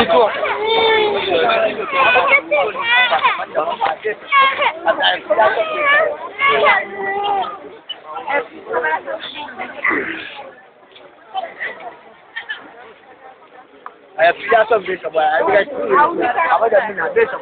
I feel some bit of I would like to have a bit of